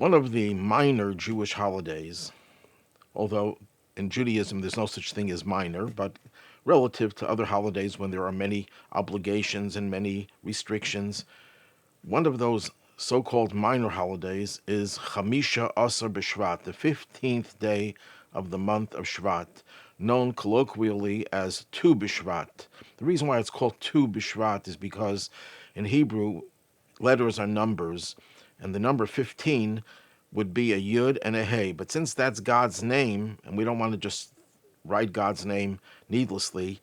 One of the minor Jewish holidays, although in Judaism there's no such thing as minor, but relative to other holidays when there are many obligations and many restrictions, one of those so-called minor holidays is Chamisha Asar B'Shvat, the 15th day of the month of Shvat, known colloquially as Tu B'Shvat. The reason why it's called Tu B'Shvat is because in Hebrew, letters are numbers, and the number 15 would be a Yud and a Hey. But since that's God's name, and we don't want to just write God's name needlessly,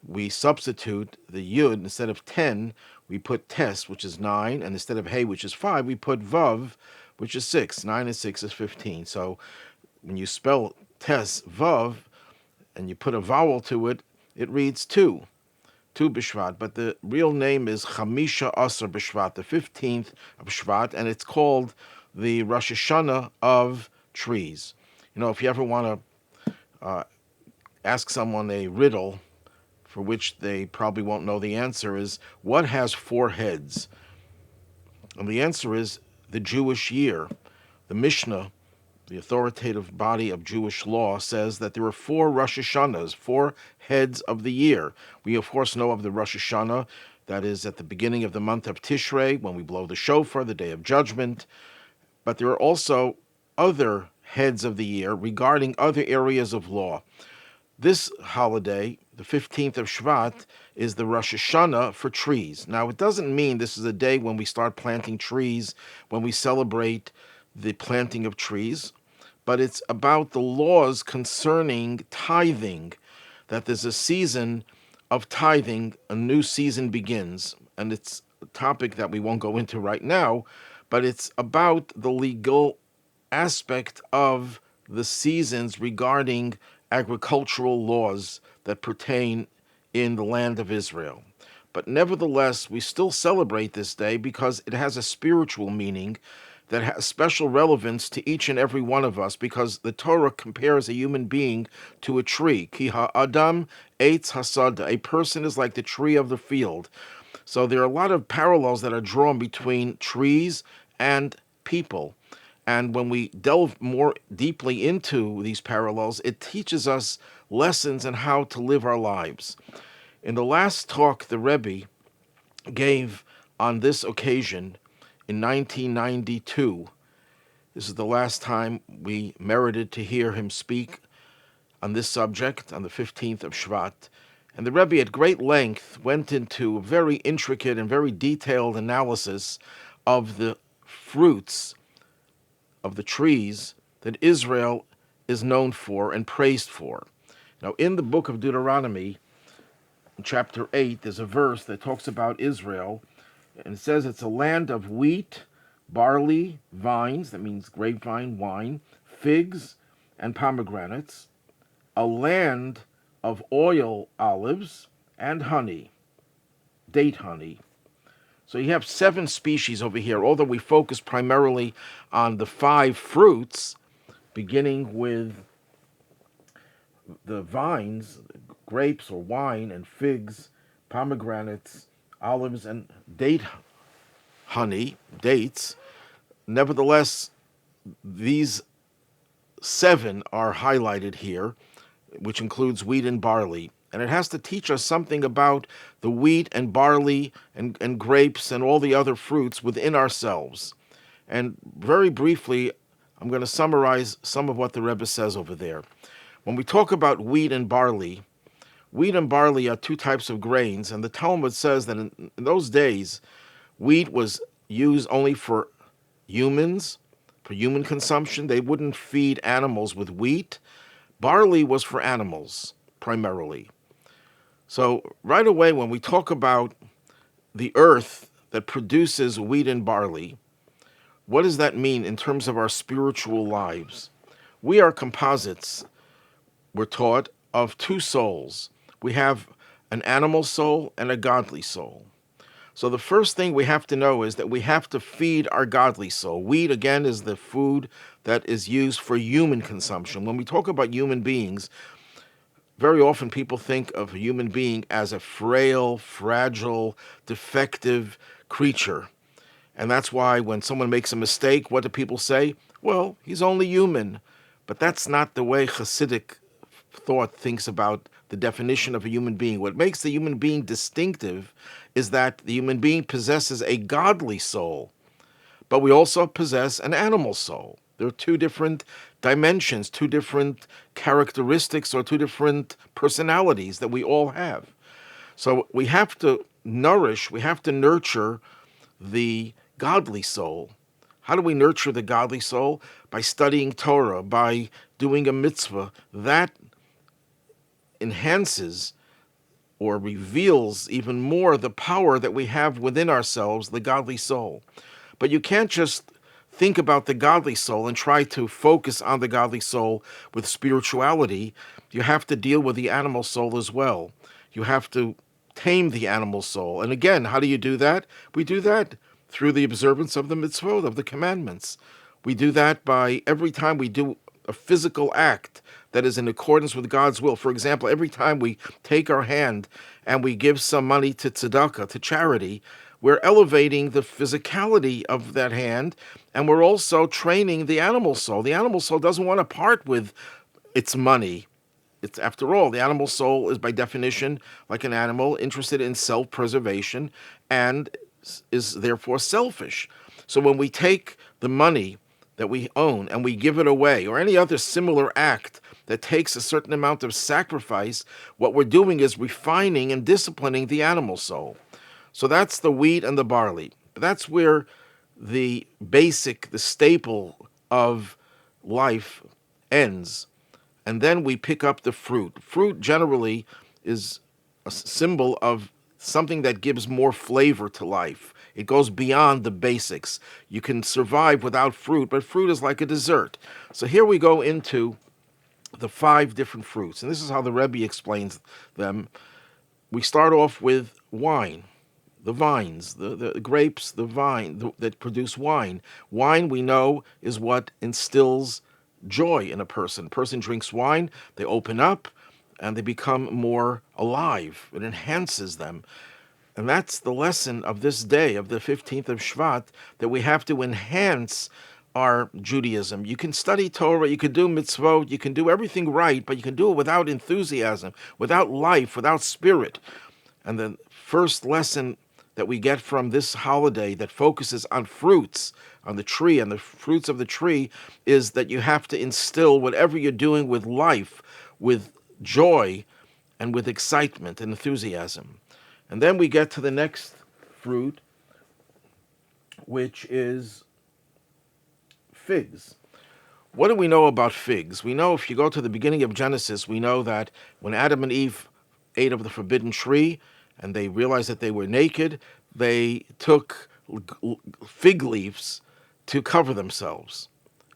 we substitute the Yud. Instead of 10, we put Tes, which is 9, and instead of Hey, which is 5, we put Vav, which is 6. 9 and 6 is 15. So when you spell Tes, Vav, and you put a vowel to it, it reads 2. Tu B'Shvat, but the real name is Chamisha Asar B'Shvat, the 15th of Shvat, and it's called the Rosh Hashanah of trees. You know, if you ever want to ask someone a riddle for which they probably won't know the answer, is what has 4 heads? And the answer is the Jewish year. The Mishnah, the authoritative body of Jewish law, says that there are 4 Rosh Hashanahs, 4 heads of the year. We, of course, know of the Rosh Hashanah, that is at the beginning of the month of Tishrei, when we blow the shofar, the day of judgment. But there are also other heads of the year regarding other areas of law. This holiday, the 15th of Shvat, is the Rosh Hashanah for trees. Now, it doesn't mean this is a day when we start planting trees, when we celebrate the planting of trees, but it's about the laws concerning tithing, that there's a season of tithing, a new season begins, and it's a topic that we won't go into right now, but it's about the legal aspect of the seasons regarding agricultural laws that pertain in the land of Israel. But nevertheless, we still celebrate this day because it has a spiritual meaning that has special relevance to each and every one of us, because the Torah compares a human being to a tree. Ki ha'adam eitz hasada. A person is like the tree of the field. So there are a lot of parallels that are drawn between trees and people. And when we delve more deeply into these parallels, it teaches us lessons on how to live our lives. In the last talk the Rabbi gave on this occasion in 1992, this is the last time we merited to hear him speak on this subject, on the 15th of Shvat. And the Rebbe at great length went into a very intricate and very detailed analysis of the fruits of the trees that Israel is known for and praised for. Now, in the book of Deuteronomy, in chapter 8, there's a verse that talks about Israel, and it says it's a land of wheat, barley, vines, that means grapevine, wine, figs, and pomegranates, a land of oil, olives, and honey, date honey. So you have 7 species over here, although we focus primarily on the 5 fruits, beginning with the vines, grapes or wine, and figs, pomegranates, olives, and date honey, dates. Nevertheless, these 7 are highlighted here, which includes wheat and barley. And it has to teach us something about the wheat and barley and grapes and all the other fruits within ourselves. And very briefly, I'm going to summarize some of what the Rebbe says over there. When we talk about wheat and barley are 2 types of grains, and the Talmud says that in those days, wheat was used only for humans, for human consumption. They wouldn't feed animals with wheat. Barley was for animals, primarily. So right away, when we talk about the earth that produces wheat and barley, what does that mean in terms of our spiritual lives? We are composites, we're taught, of 2 souls. We have an animal soul and a godly soul. So the first thing we have to know is that we have to feed our godly soul. Wheat, again, is the food that is used for human consumption. When we talk about human beings, very often people think of a human being as a frail, fragile, defective creature. And that's why when someone makes a mistake, what do people say? Well, he's only human. But that's not the way Hasidic thought thinks about the definition of a human being. What makes the human being distinctive is that the human being possesses a godly soul, but we also possess an animal soul. There are two different dimensions, two different characteristics, or two different personalities that we all have. So we have to nourish, we have to nurture the godly soul. How do we nurture the godly soul? By studying Torah, by doing a mitzvah. That enhances or reveals even more the power that we have within ourselves, the godly soul. But you can't just think about the godly soul and try to focus on the godly soul with spirituality. You have to deal with the animal soul as well. You have to tame the animal soul. And again, how do you do that? We do that through the observance of the mitzvot, of the commandments. We do that by every time we do a physical act that is in accordance with God's will. For example, every time we take our hand and we give some money to tzedakah, to charity, we're elevating the physicality of that hand, and we're also training the animal soul. The animal soul doesn't want to part with its money. It's, after all, the animal soul is by definition, like an animal, interested in self-preservation and is therefore selfish. So when we take the money that we own and we give it away, or any other similar act that takes a certain amount of sacrifice, what we're doing is refining and disciplining the animal soul. So that's the wheat and the barley. That's where the basic, the staple of life ends. And then we pick up the fruit. Fruit generally is a symbol of something that gives more flavor to life. It goes beyond the basics. You can survive without fruit, but fruit is like a dessert. So here we go into the 5 different fruits. And this is how the Rabbi explains them. We start off with wine. The vines, the grapes, the vine that produce wine. Wine, we know, is what instills joy in a person. A person drinks wine, they open up, and they become more alive. It enhances them. And that's the lesson of this day, of the 15th of Shvat, that we have to enhance our Judaism. You can study Torah, you can do mitzvot, you can do everything right, but you can do it without enthusiasm, without life, without spirit. And the first lesson that we get from this holiday that focuses on fruits, on the tree and the fruits of the tree, is that you have to instill whatever you're doing with life, with joy, and with excitement and enthusiasm. And then we get to the next fruit, which is figs. What do we know about figs? We know, if you go to the beginning of Genesis, we know that when Adam and Eve ate of the forbidden tree, and they realized that they were naked, they took fig leaves to cover themselves.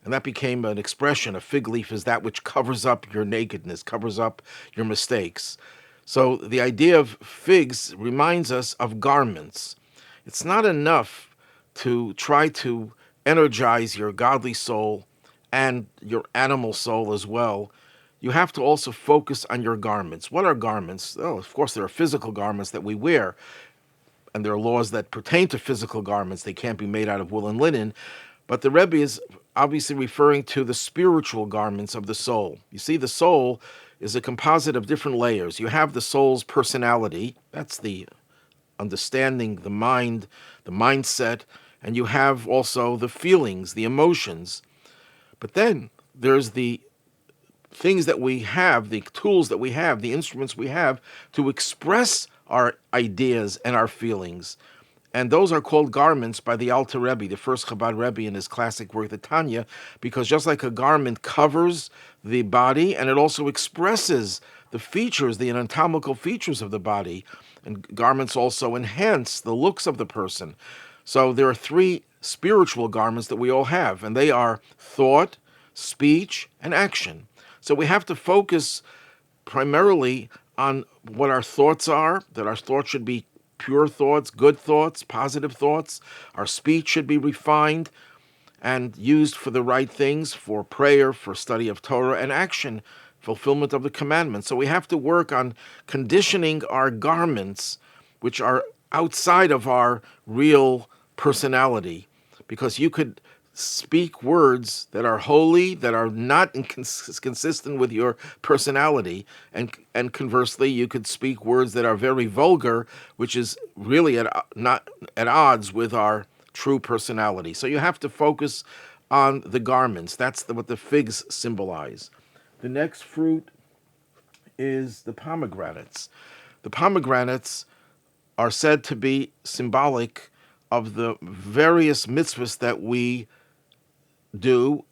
And that became an expression. A fig leaf is that which covers up your nakedness, covers up your mistakes. So the idea of figs reminds us of garments. It's not enough to try to energize your godly soul and your animal soul as well. You have to also focus on your garments. What are garments? Oh, of course, there are physical garments that we wear, and there are laws that pertain to physical garments. They can't be made out of wool and linen. But the Rebbe is obviously referring to the spiritual garments of the soul. You see, the soul is a composite of different layers. You have the soul's personality. That's the understanding, the mind, the mindset. And you have also the feelings, the emotions. But then there's the things that we have, the tools that we have, the instruments we have to express our ideas and our feelings. And those are called garments by the Alter Rebbe, the first Chabad Rebbe in his classic work, the Tanya, because just like a garment covers the body, and it also expresses the features, the anatomical features of the body, and garments also enhance the looks of the person. So there are 3 spiritual garments that we all have, and they are thought, speech, and action. So we have to focus primarily on what our thoughts are, that our thoughts should be pure thoughts, good thoughts, positive thoughts. Our speech should be refined and used for the right things, for prayer, for study of Torah, and action, fulfillment of the commandments. So we have to work on conditioning our garments, which are outside of our real personality, because you could speak words that are holy, that are not consistent with your personality, and conversely, you could speak words that are very vulgar, which is really not at odds with our true personality. So you have to focus on the garments. That's what the figs symbolize. The next fruit is the pomegranates. The pomegranates are said to be symbolic of the various mitzvahs that we do,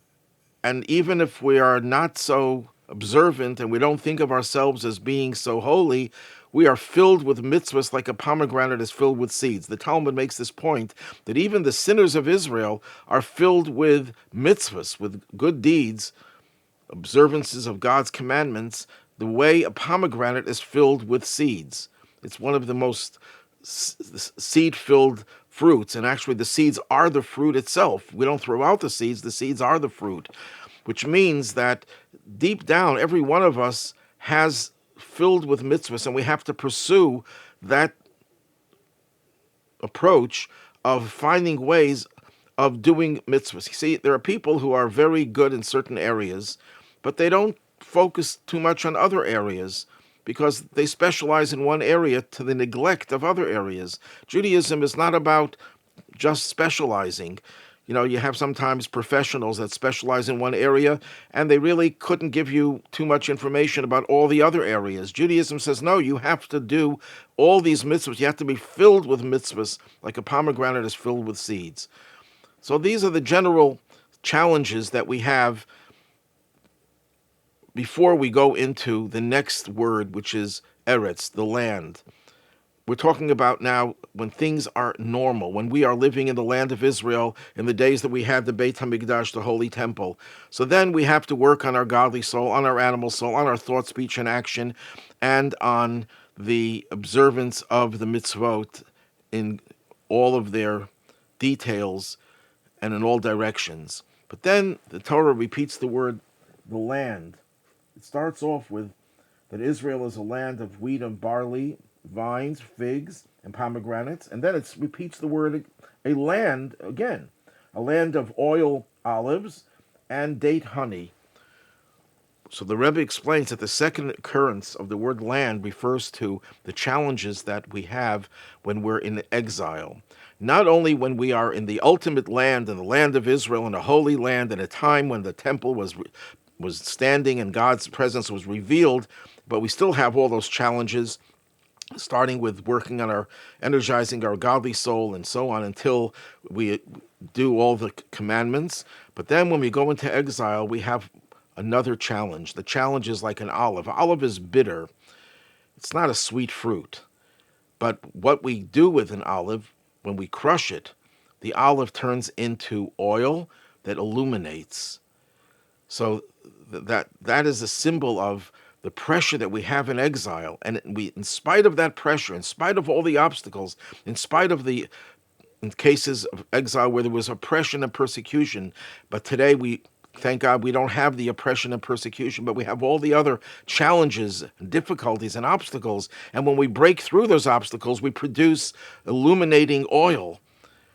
and even if we are not so observant and we don't think of ourselves as being so holy, we are filled with mitzvahs like a pomegranate is filled with seeds. The Talmud makes this point that even the sinners of Israel are filled with mitzvahs, with good deeds, observances of God's commandments, the way a pomegranate is filled with seeds. It's one of the most seed-filled fruits, and actually the seeds are the fruit itself. We don't throw out the seeds are the fruit, which means that deep down, every one of us has filled with mitzvahs, and we have to pursue that approach of finding ways of doing mitzvahs. You see, there are people who are very good in certain areas, but they don't focus too much on other areas because they specialize in one area to the neglect of other areas. Judaism is not about just specializing. You know, you have sometimes professionals that specialize in one area, and they really couldn't give you too much information about all the other areas. Judaism says, no, you have to do all these mitzvahs. You have to be filled with mitzvahs, like a pomegranate is filled with seeds. So these are the general challenges that we have before we go into the next word, which is eretz, the land. We're talking about now when things are normal, when we are living in the land of Israel in the days that we had the Beit HaMikdash, the Holy Temple. So then we have to work on our godly soul, on our animal soul, on our thought, speech, and action, and on the observance of the mitzvot in all of their details and in all directions. But then the Torah repeats the word, the land. It starts off with that Israel is a land of wheat and barley, vines, figs, and pomegranates. And then it repeats the word, a land again, a land of oil, olives, and date honey. So the Rebbe explains that the second occurrence of the word land refers to the challenges that we have when we're in exile. Not only when we are in the ultimate land, in the land of Israel, in a holy land, in a time when the temple was standing and God's presence was revealed, but we still have all those challenges, starting with working on energizing our godly soul and so on until we do all the commandments. But then when we go into exile, we have another challenge. The challenge is like an olive. Olive is bitter. It's not a sweet fruit. But what we do with an olive, when we crush it, the olive turns into oil that illuminates. So that is a symbol of the pressure that we have in exile. And in spite of that pressure, in spite of all the obstacles, in spite of in cases of exile where there was oppression and persecution, but today thank God we don't have the oppression and persecution, but we have all the other challenges, difficulties, and obstacles. And when we break through those obstacles, we produce illuminating oil.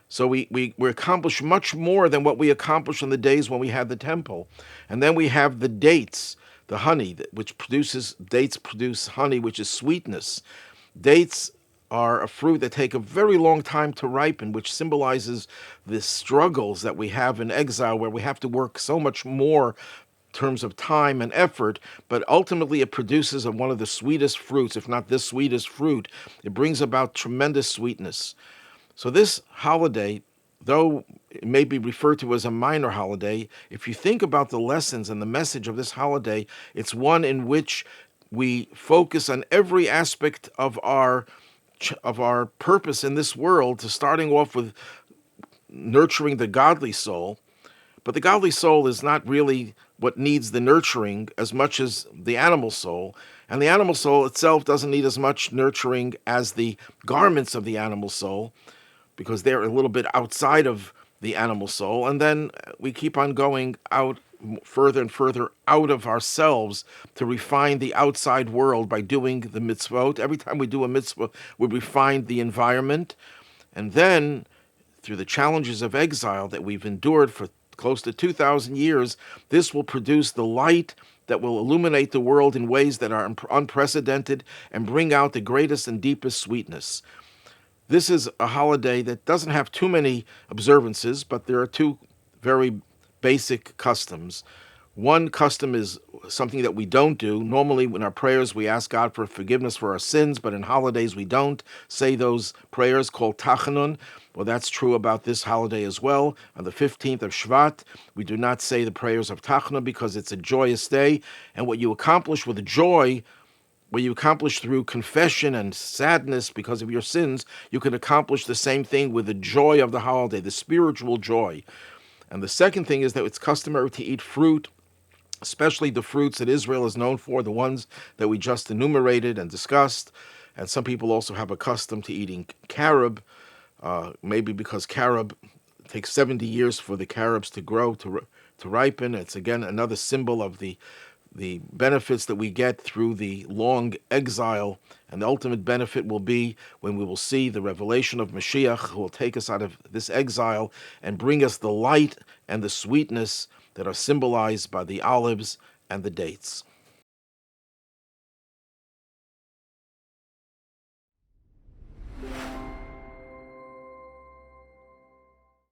So we accomplish much more than what we accomplished in the days when we had the temple. And then we have the dates, the honey, dates produce honey, which is sweetness. Dates are a fruit that take a very long time to ripen, which symbolizes the struggles that we have in exile, where we have to work so much more in terms of time and effort, but ultimately it produces one of the sweetest fruits, if not the sweetest fruit. It brings about tremendous sweetness. So this holiday, though it may be referred to as a minor holiday, if you think about the lessons and the message of this holiday, it's one in which we focus on every aspect of our purpose in this world, starting off with nurturing the godly soul. But the godly soul is not really what needs the nurturing as much as the animal soul. And the animal soul itself doesn't need as much nurturing as the garments of the animal soul, because they're a little bit outside of the animal soul. And then we keep on going out further and further out of ourselves to refine the outside world by doing the mitzvot. Every time we do a mitzvah, we refine the environment. And then through the challenges of exile that we've endured for close to 2,000 years, this will produce the light that will illuminate the world in ways that are unprecedented and bring out the greatest and deepest sweetness. This is a holiday that doesn't have too many observances, but there are two very basic customs. One custom is something that we don't do. Normally, in our prayers, we ask God for forgiveness for our sins, but in holidays, we don't say those prayers called tachanun. Well, that's true about this holiday as well. On the 15th of Shvat, we do not say the prayers of tachanun because it's a joyous day, and what you accomplish with joy, what you accomplish through confession and sadness because of your sins, you can accomplish the same thing with the joy of the holiday, the spiritual joy. And the second thing is that it's customary to eat fruit, especially the fruits that Israel is known for, the ones that we just enumerated and discussed. And some people also have a custom to eating carob, maybe because carob takes 70 years for the carobs to grow, to ripen. It's again another symbol of the benefits that we get through the long exile, and the ultimate benefit will be when we will see the revelation of Mashiach, who will take us out of this exile and bring us the light and the sweetness that are symbolized by the olives and the dates.